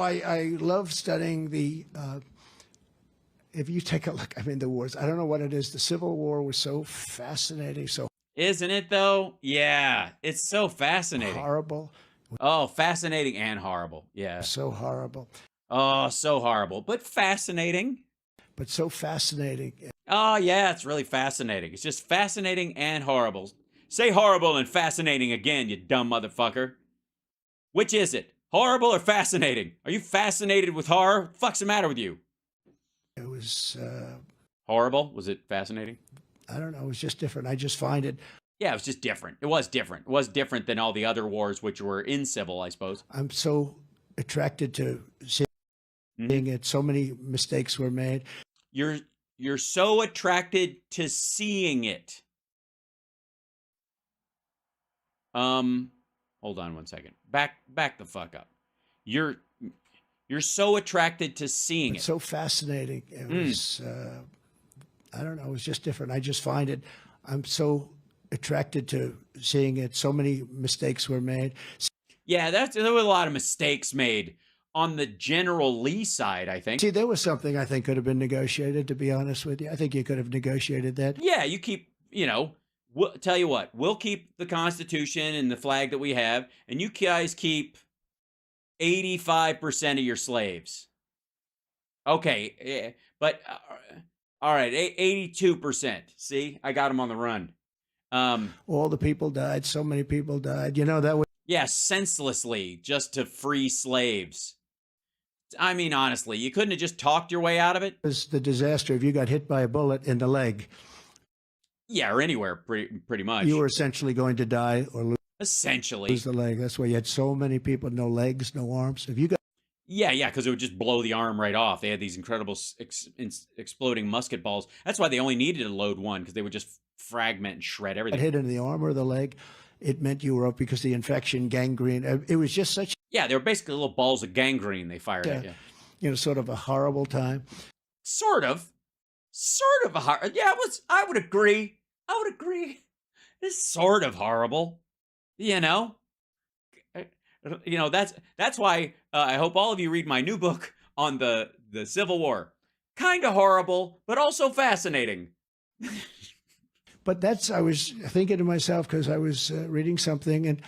I love studying the, if you take a look, I mean, the wars, I don't know what it is. The Civil War was so fascinating, so Isn't it though? Yeah, it's so fascinating. horrible. Oh, fascinating and horrible. Yeah. So horrible. Oh, so horrible, but fascinating. But so fascinating. Oh, yeah, it's really fascinating. It's just fascinating and horrible. Say horrible and fascinating again, you dumb motherfucker. Which is it? Horrible or fascinating? Are you fascinated with horror? What the fuck's the matter with you? It was, Horrible? Was it fascinating? I don't know. It was just different. I just find it. Yeah, it was just different. It was different. It was different than all the other wars, which were in civil, I suppose. I'm so attracted to seeing it. So many mistakes were made. You're so attracted to seeing it. Hold on one second. Back the fuck up. You're so attracted to seeing it. So fascinating. It was, I don't know. It was just different. I just find it. I'm so attracted to seeing it. So many mistakes were made. Yeah, there were a lot of mistakes made on the General Lee side, I think. See, there was something I think could have been negotiated, to be honest with you. I think you could have negotiated that. Yeah, you keep, tell you what, we'll keep the Constitution and the flag that we have, and you guys keep 85% of your slaves. Okay, but, all right, 82%. See, I got them on the run. All the people died. So many people died. You know, that was. Yeah, senselessly, just to free slaves. I mean, honestly, you couldn't have just talked your way out of it? Was the disaster if you got hit by a bullet in the leg. Yeah, or anywhere, pretty much. You were essentially going to die or lose the leg. That's why you had so many people, no legs, no arms. If you got. Yeah, because it would just blow the arm right off. They had these incredible exploding musket balls. That's why they only needed to load one, because they would just fragment and shred everything. Hit in the arm or the leg, it meant you were up because the infection, gangrene. It was just such. Yeah, they were basically little balls of gangrene they fired at you. You know, sort of a horrible time. Sort of a horror. Yeah, it was. I would agree. It's sort of horrible. That's why I hope all of you read my new book on the Civil War. Kind of horrible, but also fascinating. But I was thinking to myself, because I was reading something and.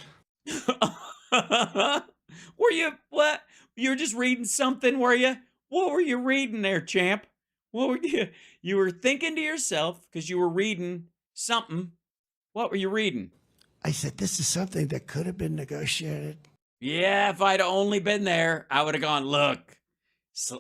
Were you, what? You were just reading something, were you? What were you reading there, champ? What were you were thinking to yourself because you were reading something. What were you reading? I said, this is something that could have been negotiated. Yeah, if I'd only been there, I would have gone, look,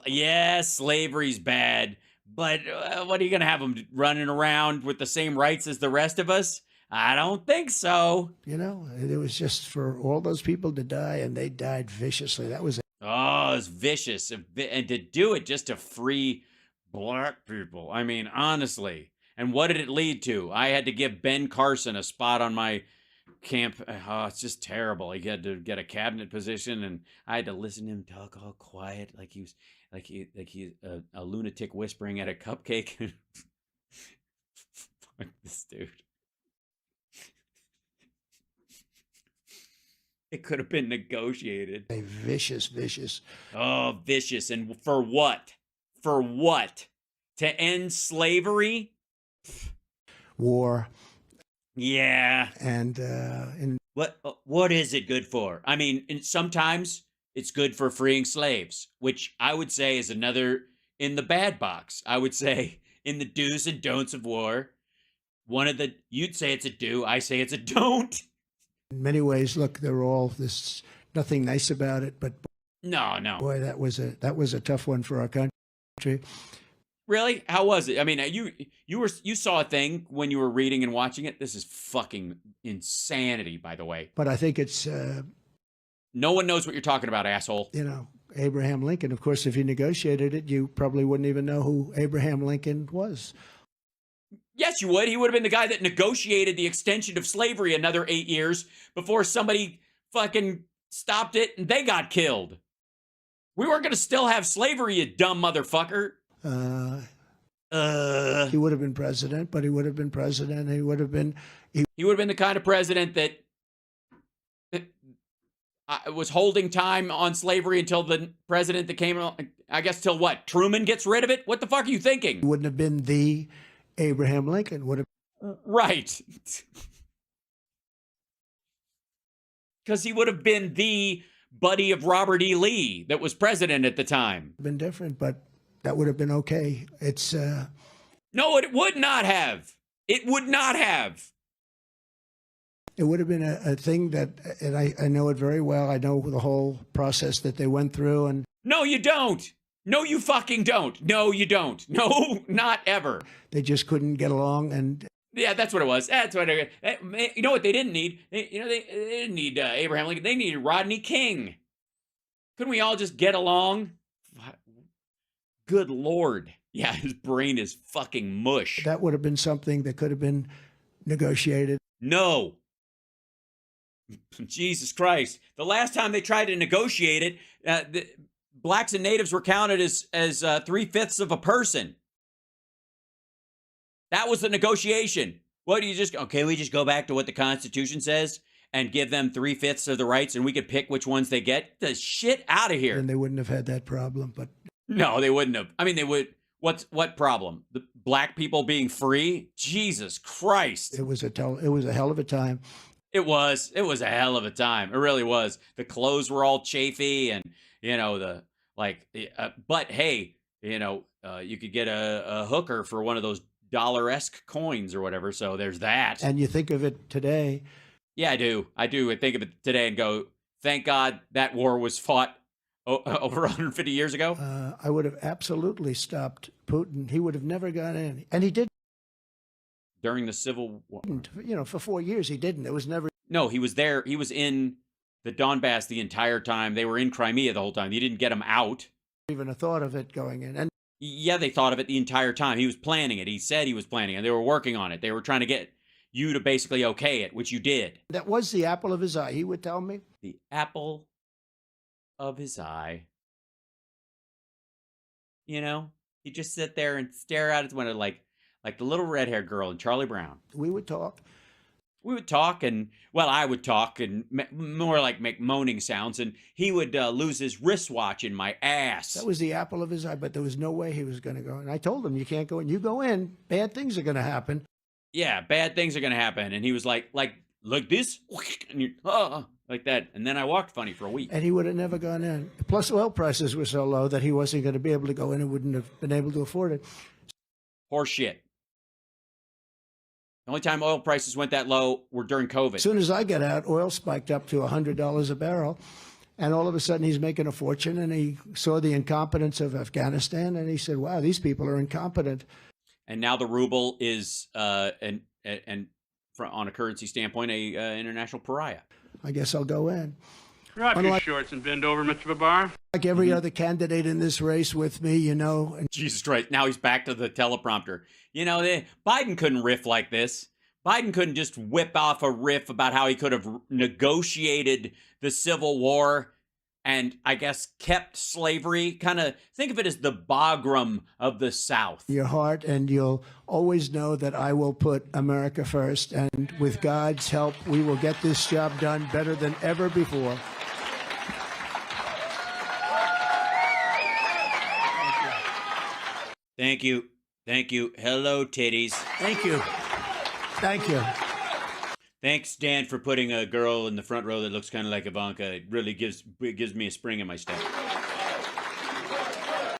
yeah, slavery's bad, but what are you going to have them running around with the same rights as the rest of us? I don't think so. You know, it was just for all those people to die, and they died viciously. That was it. Oh, it's vicious. And to do it just to free black people. I mean, honestly. And what did it lead to? I had to give Ben Carson a spot on my camp. Oh, it's just terrible. He had to get a cabinet position, and I had to listen to him talk all quiet, like he was a lunatic whispering at a cupcake. Fuck this dude. It could have been negotiated. A vicious. Oh, vicious. And for what? For what? To end slavery? War. Yeah. And what is it good for? I mean, sometimes it's good for freeing slaves, which I would say is another in the bad box. I would say in the do's and don'ts of war. You'd say it's a do, I say it's a don't. In many ways, look, they're all this, nothing nice about it, but no. Boy, that was a tough one for our country. Really? How was it? I mean, you saw a thing when you were reading and watching it. This is fucking insanity, by the way. But I think it's no one knows what you're talking about, asshole. You know, Abraham Lincoln. Of course, if you negotiated it, you probably wouldn't even know who Abraham Lincoln was. Yes, you would. He would have been the guy that negotiated the extension of slavery another 8 years before somebody fucking stopped it and they got killed. We weren't going to still have slavery, you dumb motherfucker. He would have been president, but he would have been president. He would have been the kind of president that was holding time on slavery until the president that came, I guess, till what? Truman gets rid of it? What the fuck are you thinking? Wouldn't have been the Abraham Lincoln. Would have Right. Because he would have been the buddy of Robert E. Lee that was president at the time. been different, but that would have been okay. It's No, it would not have. It would not have. it would have been a thing that, and I know it very well. I know the whole process that they went through, and No, you don't. No, you fucking don't. No, you don't. No, not ever. they just couldn't get along. And Yeah, that's what it was. That's what you know what they didn't need? They didn't need Abraham Lincoln. They needed Rodney King. Couldn't we all just get along? Good Lord. Yeah, his brain is fucking mush. that would have been something that could have been negotiated. No. Jesus Christ. The last time they tried to negotiate it, the blacks and natives were counted as 3/5 of a person. That was the negotiation. What do you just, okay, we just go back to what the Constitution says and give them 3/5 of the rights and we could pick which ones they get? The shit out of here. And they wouldn't have had that problem. But No, they wouldn't have. I mean, they would. What problem? The black people being free? Jesus Christ. it was a hell of a time. It was a hell of a time. It really was. The clothes were all chafy and, but hey, you could get a hooker for one of those dollar-esque coins or whatever. So there's that. And you think of it today, Yeah, I do. I think of it today and go, thank God that war was fought over 150 years ago. I would have absolutely stopped Putin. He would have never gone in, and he didn't. During the Civil War. For 4 years he didn't. It was never No, he was there. He was in the Donbass the entire time. They were in Crimea the whole time. You didn't get him out. even a thought of it going in. And Yeah, they thought of it the entire time. He was planning it. He said he was planning it. They were working on it. They were trying to get you to basically okay it, which you did. that was the apple of his eye. He would tell me. The apple of his eye. He'd just sit there and stare out his window like the little red-haired girl in Charlie Brown. We would talk. We would talk and, well, I would talk and more like make moaning sounds, and he would lose his wristwatch in my ass. That was the apple of his eye, but there was no way he was going to go. And I told him, you can't go in. You go in, bad things are going to happen. Yeah, bad things are going to happen. And he was like this, and you, like that. And then I walked funny for a week. And he would have never gone in. Plus, oil prices were so low that he wasn't going to be able to go in and wouldn't have been able to afford it. Horse shit. The only time oil prices went that low were during COVID. As soon as I got out, oil spiked up to $100 a barrel. And all of a sudden, he's making a fortune. And he saw the incompetence of Afghanistan. And he said, wow, these people are incompetent. And now the ruble is, on a currency standpoint, a international pariah. I guess I'll go in. Drop your shorts and bend over, Mr. Babar. Like every other candidate in this race with me, and Jesus Christ. Now he's back to the teleprompter. Biden couldn't riff like this. Biden couldn't just whip off a riff about how he could have negotiated the Civil War and, I guess, kept slavery. Kind of think of it as the Bagram of the South. your heart, and you'll always know that I will put America first. And with God's help, we will get this job done better than ever before. Thank you. Thank you. Hello, titties. Thank you. Thank you. Thanks, Dan, for putting a girl in the front row that looks kind of like Ivanka. It really gives me a spring in my step.